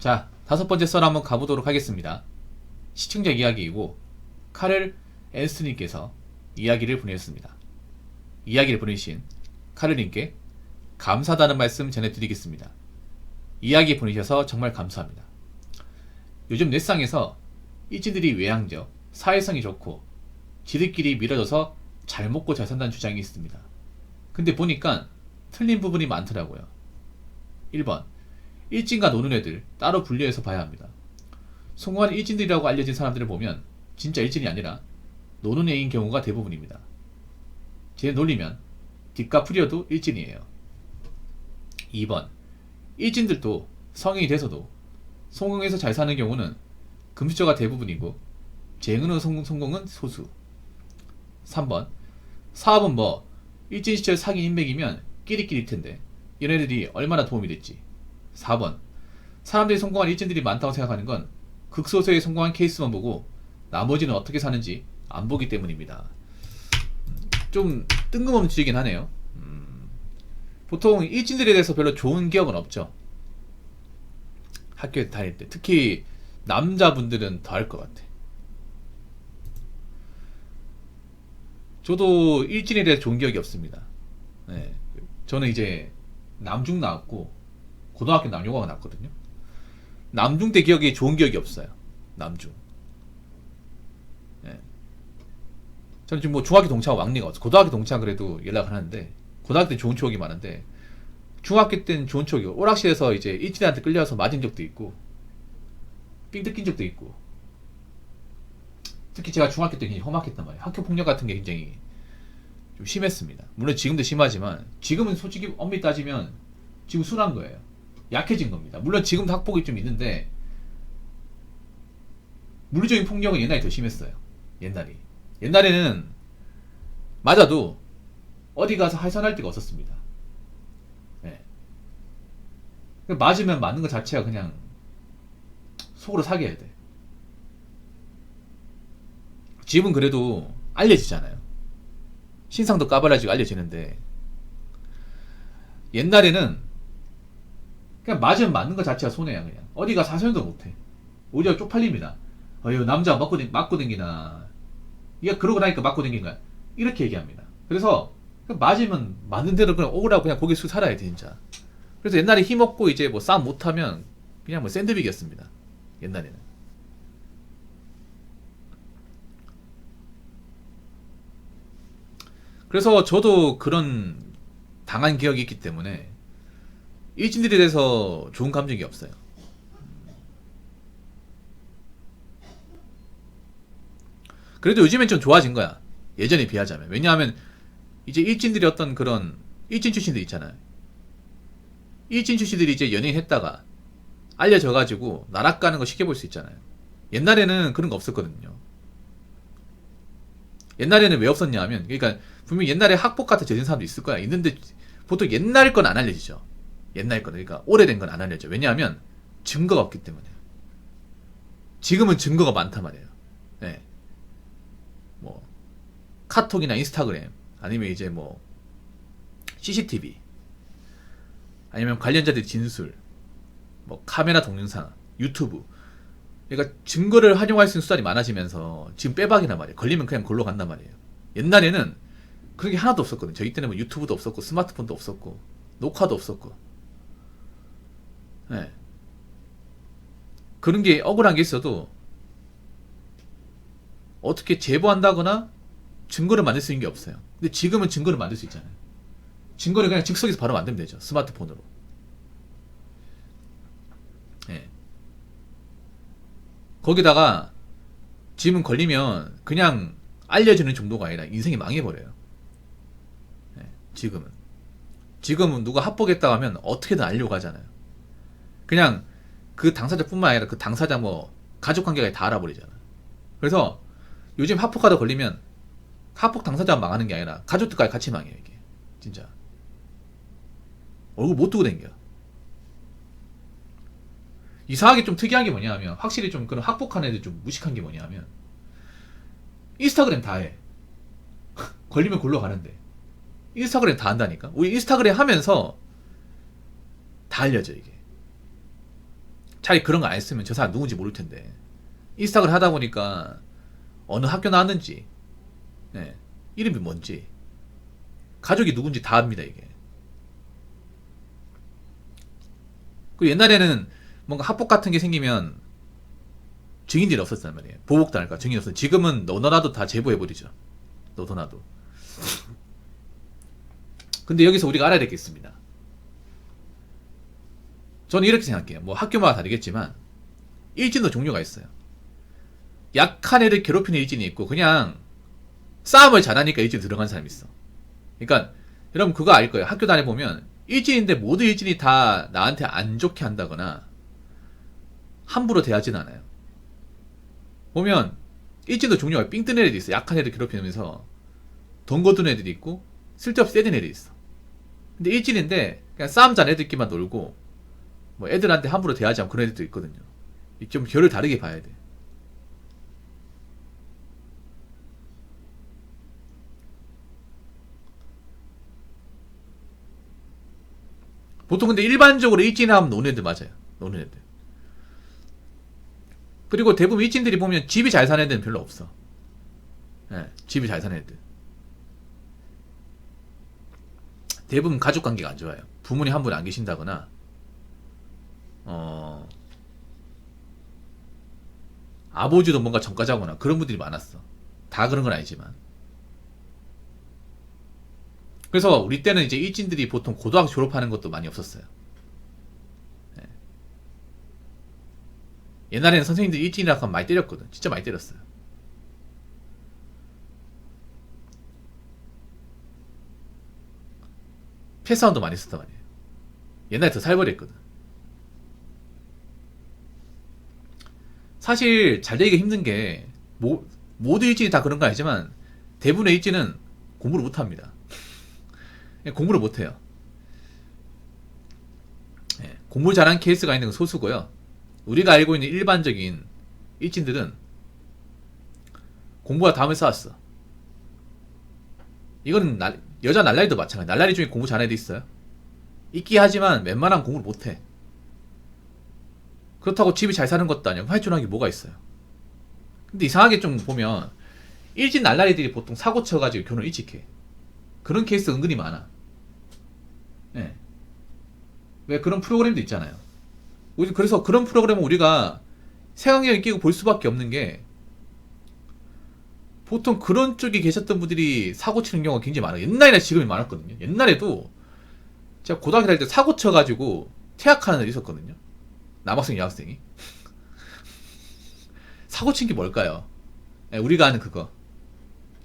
자, 다섯 번째 썰 한번 가보도록 하겠습니다. 시청자 이야기이고 카를 앤스트님께서 이야기를 보내셨습니다. 이야기를 보내신 카를님께 감사하다는 말씀 전해드리겠습니다. 이야기 보내셔서 정말 감사합니다. 요즘 넷상에서 일진들이 외향적, 사회성이 좋고 지들끼리 밀어줘서 잘 먹고 잘 산다는 주장이 있습니다. 근데 보니까 틀린 부분이 많더라고요. 1번, 일진과 노는 애들 따로 분류해서 봐야 합니다. 성공한 일진들이라고 알려진 사람들을 보면 진짜 일진이 아니라 노는 애인 경우가 대부분입니다. 제 논리면 뒷가 풀이어도 일진이에요. 2번, 일진들도 성인이 돼서도 성공해서 잘 사는 경우는 금수저가 대부분이고 재능은 성공은 소수. 3번, 사업은 뭐 일진 시절 사귄 인맥이면 끼리끼리 텐데 이런 애들이 얼마나 도움이 됐지. 4번, 사람들이 성공한 일진들이 많다고 생각하는 건 극소수의 성공한 케이스만 보고 나머지는 어떻게 사는지 안 보기 때문입니다. 좀 뜬금없는 지적이긴 하네요. 보통 일진들에 대해서 별로 좋은 기억은 없죠. 학교에 다닐 때 특히 남자분들은 더 할 것 같아. 저도 일진에 대해 좋은 기억이 없습니다. 네. 저는 이제 남중 나왔고 고등학교 남녀공학 나왔거든요. 남중 때 기억이 좋은 기억이 없어요. 남중. 네. 저는 지금 뭐 중학교 동창 왕래가 없어. 고등학교 동창 그래도 연락하는데 고등학교 때 좋은 추억이 많은데 중학교 때는 좋은 추억이 오락실에서 이제 일진한테 끌려서 맞은 적도 있고 삥 뜯긴 적도 있고. 특히 제가 중학교 때 굉장히 험악했단 말이에요. 학교 폭력 같은 게 굉장히 좀 심했습니다. 물론 지금도 심하지만 지금은 솔직히 엄밀히 따지면 지금 순한 거예요. 약해진 겁니다. 물론 지금도 학폭이 좀 있는데 물리적인 폭력은 옛날에 더 심했어요. 옛날에는 맞아도 어디 가서 할선할 데가 없었습니다. 네. 맞으면 맞는 것 자체가 그냥 속으로 사겨야 돼. 지금은 그래도 알려지잖아요. 신상도 까발라지고 알려지는데 옛날에는 그냥 맞으면 맞는 것 자체가 손해야. 그냥 어디가 사소연도 못해. 오히려 쪽팔립니다. 어휴, 남자 맞고 댕기나. 얘가 그러고 나니까 맞고 댕긴 거야. 이렇게 얘기합니다. 그래서 맞으면 맞는 대로 그냥 오라고 그냥 고개 숙여 살아야 돼 진짜. 그래서 옛날에 힘없고 이제 뭐 싸움 못하면 그냥 뭐 샌드빅이었습니다. 옛날에는. 그래서 저도 그런 당한 기억이 있기 때문에 일진들에 대해서 좋은 감정이 없어요. 그래도 요즘엔 좀 좋아진 거야. 예전에 비하자면. 왜냐하면 이제 일진들이 어떤 그런 일진 출신들 있잖아요. 일진 출신들이 이제 연예인 했다가 알려져가지고 나락가는 거 쉽게 볼 수 있잖아요. 옛날에는 그런 거 없었거든요. 옛날에는 왜 없었냐 하면, 그러니까 분명히 옛날에 학폭 같은 저진 사람도 있을 거야. 있는데 보통 옛날 건 안 알려지죠. 옛날 건. 그러니까 오래된 건 안 알려져. 왜냐하면 증거가 없기 때문에. 지금은 증거가 많단 말이에요. 네. 뭐 카톡이나 인스타그램 아니면 이제 뭐 CCTV 아니면 관련자들 진술 뭐 카메라 동영상 유튜브. 그러니까 증거를 활용할 수 있는 수단이 많아지면서 지금 빼박이란 말이에요. 걸리면 그냥 걸로 간단 말이에요. 옛날에는 그런 게 하나도 없었거든요. 저희 때는 뭐 유튜브도 없었고 스마트폰도 없었고 녹화도 없었고. 네. 그런 게 억울한 게 있어도 어떻게 제보한다거나 증거를 만들 수 있는 게 없어요. 근데 지금은 증거를 만들 수 있잖아요. 증거를 그냥 즉석에서 바로 만들면 되죠. 스마트폰으로. 네. 거기다가 지금은 걸리면 그냥 알려지는 정도가 아니라 인생이 망해버려요. 네. 지금은 누가 합법했다고 하면 어떻게든 알려고 하잖아요. 그냥 그 당사자뿐만 아니라 그 당사자 뭐 가족관계가 다 알아버리잖아. 그래서 요즘 합폭하다 걸리면 합폭 당사자가 망하는 게 아니라 가족들까지 같이 망해요. 이게 진짜 얼굴 못 두고 댕겨. 이상하게 좀 특이한 게 뭐냐 하면 확실히 좀 그런 학폭한 애들 좀 무식한 게 뭐냐 하면 인스타그램 다 해. 걸리면 골로 가는데 인스타그램 다 한다니까. 우리 인스타그램 하면서 다 알려져 이게. 차라리 그런 거 안 했으면 저 사람 누군지 모를 텐데. 인스타그램 하다 보니까 어느 학교 나왔는지, 예, 이름이 뭔지, 가족이 누군지 다 압니다, 이게. 그 옛날에는 뭔가 학폭 같은 게 생기면 증인들이 없었단 말이에요. 보복당할까 증인이 없어. 지금은 너도나도 다 제보해버리죠. 너도나도. 근데 여기서 우리가 알아야 될 게 있습니다. 저는 이렇게 생각해요. 뭐 학교마다 다르겠지만 일진도 종류가 있어요. 약한 애를 괴롭히는 일진이 있고 그냥 싸움을 잘하니까 일진 들어간 사람이 있어. 그러니까 여러분 그거 알 거예요. 학교 다녀보면 일진인데 모두 일진이 다 나한테 안 좋게 한다거나 함부로 대하진 않아요. 보면 일진도 종류가 삥 뜬 애들이 있어. 약한 애들 괴롭히면서 돈 거둔 애들이 있고 쓸데없이 때린 애들이 있어. 근데 일진인데 그냥 싸움 잘 애들끼리만 놀고 뭐 애들한테 함부로 대하지 않고 그런 애들도 있거든요. 좀 결을 다르게 봐야 돼. 보통 근데 일반적으로 일진하면 노는 애들 맞아요. 노는 애들. 그리고 대부분 일진들이 보면 집이 잘 사는 애들은 별로 없어. 예, 집이 잘 사는 애들. 대부분 가족 관계가 안 좋아요. 부모님 한 분 안 계신다거나, 아버지도 뭔가 전과자거나 그런 분들이 많았어. 다 그런 건 아니지만. 그래서 우리 때는 이제 일진들이 보통 고등학교 졸업하는 것도 많이 없었어요. 예. 옛날에는 선생님들 일진이라고 하면 많이 때렸거든. 진짜 많이 때렸어요. 패싸움도 많이 했었단 말이에요. 옛날에 더 살벌했거든. 사실 잘 되기가 힘든 게 모두 일진이 다 그런 건 아니지만 대부분의 일진은 공부를 못합니다. 공부를 못해요. 예, 공부 잘하는 케이스가 있는 건 소수고요. 우리가 알고 있는 일반적인 일진들은 공부가 담을 쌓았어. 이건 여자 날라리도 마찬가지. 날라리 중에 공부 잘하는 애도 있어요. 있기 하지만 웬만한 공부를 못해. 그렇다고 집이 잘 사는 것도 아니고 활준하게 뭐가 있어요. 근데 이상하게 좀 보면 일진 날라리들이 보통 사고 쳐가지고 결혼 일찍 해. 그런 케이스 은근히 많아. 예. 왜 그런 프로그램도 있잖아요. 그래서 그런 프로그램은 우리가 색안경을 끼고 볼 수밖에 없는 게 보통 그런 쪽에 계셨던 분들이 사고 치는 경우가 굉장히 많아요. 옛날이나 지금이 많았거든요. 옛날에도 제가 고등학교 다닐 때 사고 쳐가지고 퇴학하는 애들이 있었거든요. 남학생, 여학생이. 사고 친 게 뭘까요? 예, 우리가 아는 그거.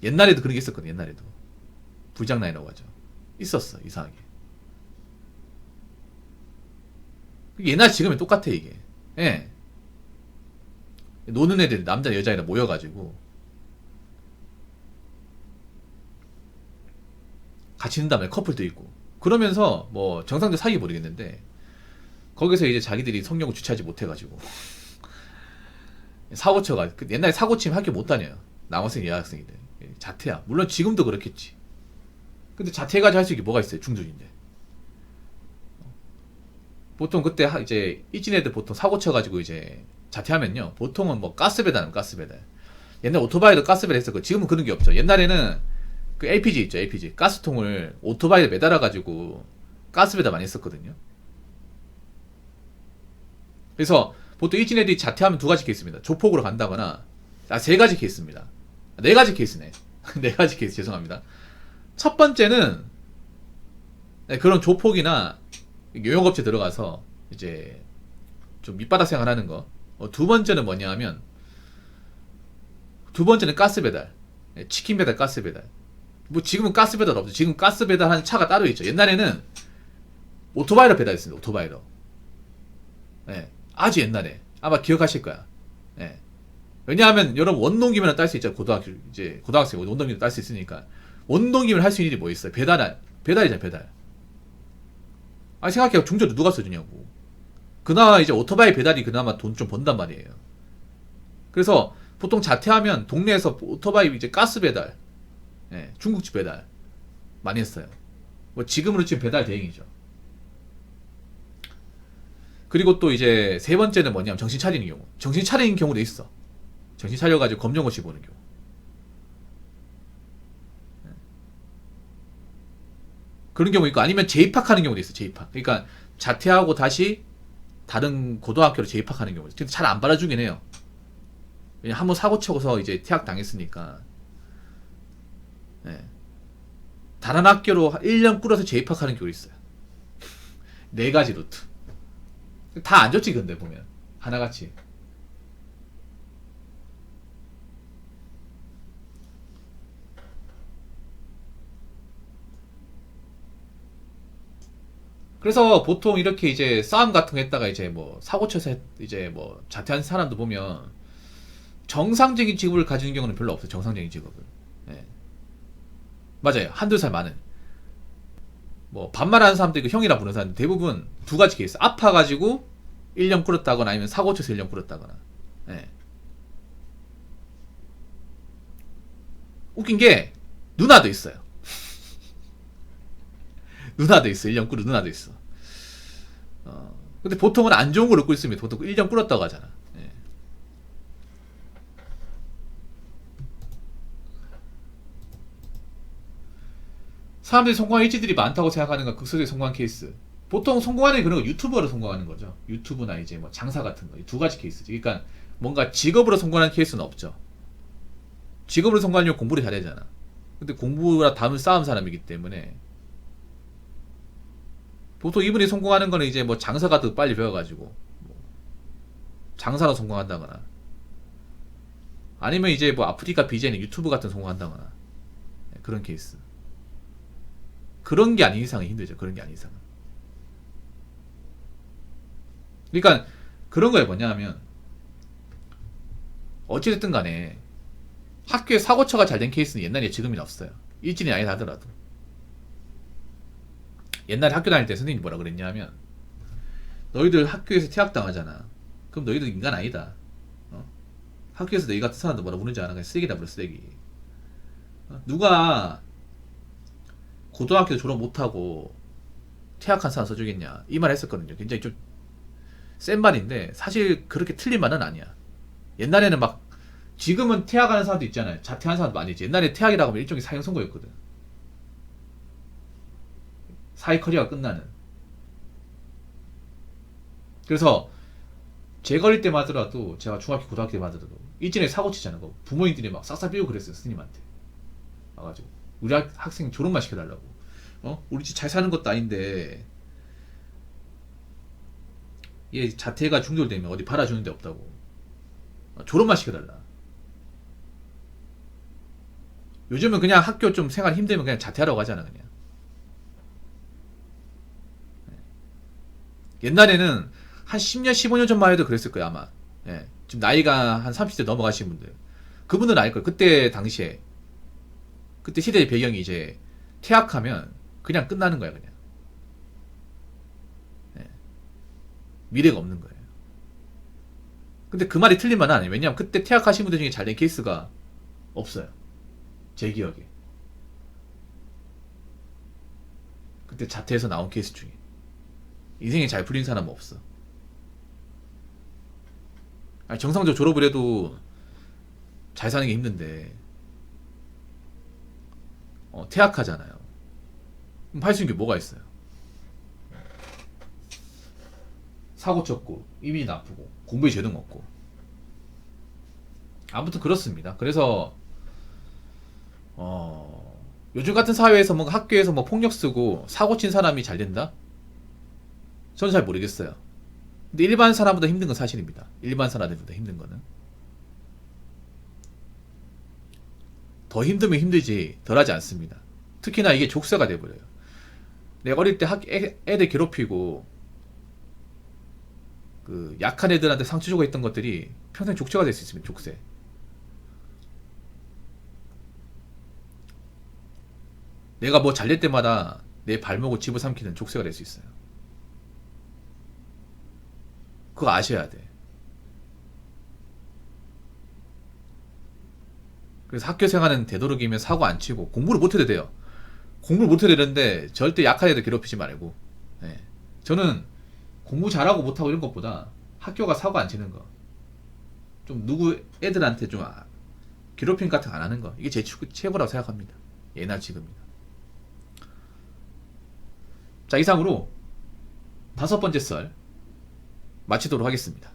옛날에도 그런 게 있었거든요. 옛날에도. 불장난이라고 하죠. 있었어. 이상하게. 옛날 지금은 똑같아 이게. 예. 노는 애들 남자 여자애들 모여가지고 같이 는다면 커플도 있고 그러면서 뭐 정상적 사귀 모르겠는데 거기서 이제 자기들이 성욕을 주체하지 못해가지고 사고 쳐가 옛날에 사고 치면 학교 못 다녀요. 남학생 여학생이들 자퇴야. 물론 지금도 그렇겠지. 근데 자퇴까지 할 수 있게 뭐가 있어요. 중졸인데. 보통 그때 이제 일진 애들 보통 사고 쳐가지고 이제 자퇴하면요. 보통은 뭐 가스 배달. 옛날 오토바이도 가스 배달 했었고 지금은 그런 게 없죠. 옛날에는 그 LPG 있죠. LPG 가스통을 오토바이에 매달아가지고 가스 배달 많이 했었거든요. 그래서 보통 일진 애들이 자퇴하면 두 가지 케이스입니다. 조폭으로 간다거나 세 가지 케이스입니다. 네 가지 케이스네. 네 가지 케이스 죄송합니다. 첫 번째는 그런 조폭이나 요용업체 들어가서 이제 좀 밑바닥 생활하는 거. 두 번째는 뭐냐 하면 두 번째는 가스 배달. 치킨 배달, 가스 배달. 뭐 지금은 가스 배달 없죠. 지금 가스 배달하는 차가 따로 있죠. 옛날에는 오토바이로 배달했습니다. 오토바이로. 네, 아주 옛날에 아마 기억하실 거야. 네. 왜냐하면 여러분 원동기면은 딸 수 있죠. 고등학생 원동기면 딸 수 있으니까 원동기면 할 수 있는 일이 뭐 있어요? 배달이잖아. 배달. 아 생각해요. 중저도 누가 써주냐고. 그나마 이제 오토바이 배달이 그나마 돈 좀 번단 말이에요. 그래서 보통 자퇴하면 동네에서 오토바이 이제 가스 배달, 예, 중국집 배달 많이 했어요. 뭐 지금으로 치면 배달 대행이죠. 그리고 또 이제 세 번째는 뭐냐면 정신 차리는 경우. 정신 차리는 경우도 있어. 정신 차려가지고 검정고시 보는 경우. 그런 경우 있고, 아니면 재입학하는 경우도 있어. 재입학. 그러니까 자퇴하고 다시 다른 고등학교로 재입학하는 경우. 근데 잘 안 받아주긴 해요. 왜냐 한번 사고 쳐서 이제 퇴학 당했으니까. 네. 다른 학교로 1년 꾸려서 재입학하는 경우도 있어요. 네 가지 루트. 다 안 좋지, 근데 보면. 하나같이. 그래서 보통 이렇게 이제 싸움 같은 거 했다가 이제 뭐 사고 쳐서 이제 뭐 자퇴한 사람도 보면 정상적인 직업을 가지는 경우는 별로 없어요. 정상적인 직업을. 네. 맞아요. 한두 살 많은. 뭐 반말하는 사람도 있고 형이라 부르는 사람들 대부분 두 가지 케이스. 아파가지고 1년 꿇었다거나 아니면 사고 쳐서 1년 꿇었다거나. 네. 웃긴 게 누나도 있어요. 누나도 있어. 1년 꿇은 누나도 있어. 근데 보통은 안 좋은 걸 얻고 있으면 보통 1년 꿇었다고 하잖아. 예. 사람들이 성공한 일지들이 많다고 생각하는 건 극소수의 성공한 케이스. 보통 성공하는 게 그런 거 유튜버로 성공하는 거죠. 유튜브나 이제 뭐 장사 같은 거. 이 두 가지 케이스지. 그러니까 뭔가 직업으로 성공하는 케이스는 없죠. 직업으로 성공하려면 공부를 잘해야 되잖아. 근데 공부라 담을 쌓은 사람이기 때문에 보통 이분이 성공하는 거는 이제 뭐 장사가 더 빨리 배워가지고 뭐 장사로 성공한다거나 아니면 이제 뭐 아프리카 BJ는 유튜브 같은 성공한다거나 그런 케이스. 그런 게 아닌 이상은 힘들죠. 그런 게 아닌 이상은. 그러니까 그런 거에 뭐냐 하면 어찌됐든 간에 학교에 사고처가 잘 된 케이스는 옛날에 지금은 없어요. 일진이 아니다 하더라도. 옛날에 학교 다닐 때 선생님이 뭐라 그랬냐 하면 너희들 학교에서 퇴학당하잖아. 그럼 너희들 인간 아니다. 학교에서 너희 같은 사람도 뭐라 부르는지 아나? 그냥 쓰레기다 불러, 쓰레기. 누가 고등학교 졸업 못하고 퇴학한 사람 써주겠냐 이 말 했었거든요. 굉장히 좀 센 말인데 사실 그렇게 틀린 말은 아니야. 옛날에는 막 지금은 퇴학하는 사람도 있잖아요. 자퇴하는 사람도 많이 있지. 옛날에 퇴학이라고 하면 일종의 사형 선고였거든. 사회 커리어가 끝나는. 그래서 제가 어릴 때만 하더라도 제가 중학교 고등학교 때만 하더라도 일진에 사고 치자는 거 부모님들이 막 싹싹 비우고 그랬어요. 스님한테 와가지고 우리 학생 졸업만 시켜달라고. 우리 집 잘 사는 것도 아닌데 얘 자퇴가 중돌되면 어디 팔아주는 데 없다고. 졸업만 시켜달라. 요즘은 그냥 학교 좀 생활 힘들면 그냥 자퇴하라고 하잖아. 그냥 옛날에는 한 10년 15년 전만 해도 그랬을 거야 아마. 예. 지금 나이가 한 30대 넘어가신 분들 그분들은 알 거예요. 그때 당시에 그때 시대의 배경이 이제 퇴학하면 그냥 끝나는 거야 그냥. 예. 미래가 없는 거예요. 근데 그 말이 틀린 말은 아니에요. 왜냐하면 그때 퇴학하신 분들 중에 잘된 케이스가 없어요. 제 기억에. 그때 자퇴해서 나온 케이스 중에 인생이 잘 풀린 사람은 없어. 아니, 정상적으로 졸업을 해도 잘 사는 게 힘든데 퇴학하잖아요. 그럼 할 수 있는 게 뭐가 있어요? 사고 쳤고 이민이 나쁘고 공부에 재능 없고. 아무튼 그렇습니다. 그래서 요즘 같은 사회에서 뭐 학교에서 뭐 폭력 쓰고 사고 친 사람이 잘 된다? 저는 잘 모르겠어요. 근데 일반 사람보다 힘든 건 사실입니다. 일반 사람들보다 힘든 거는. 더 힘들면 힘들지 덜하지 않습니다. 특히나 이게 족쇄가 돼버려요. 내가 어릴 때 애들 괴롭히고 그 약한 애들한테 상처 주고 있던 것들이 평생 족쇄가 될 수 있습니다. 족쇄. 내가 뭐 잘될 때마다 내 발목을 집어삼키는 족쇄가 될 수 있어요. 그거 아셔야 돼. 그래서 학교 생활은 되도록이면 사고 안 치고 공부를 못 해도 돼요. 공부를 못 해도 되는데 절대 약한 애들 괴롭히지 말고. 네. 저는 공부 잘하고 못하고 이런 것보다 학교가 사고 안 치는 거. 좀 누구 애들한테 좀 괴롭힘 같은 거 안 하는 거. 이게 제 최고라고 생각합니다. 예나 지금이나. 자, 이상으로 5번째 썰 마치도록 하겠습니다.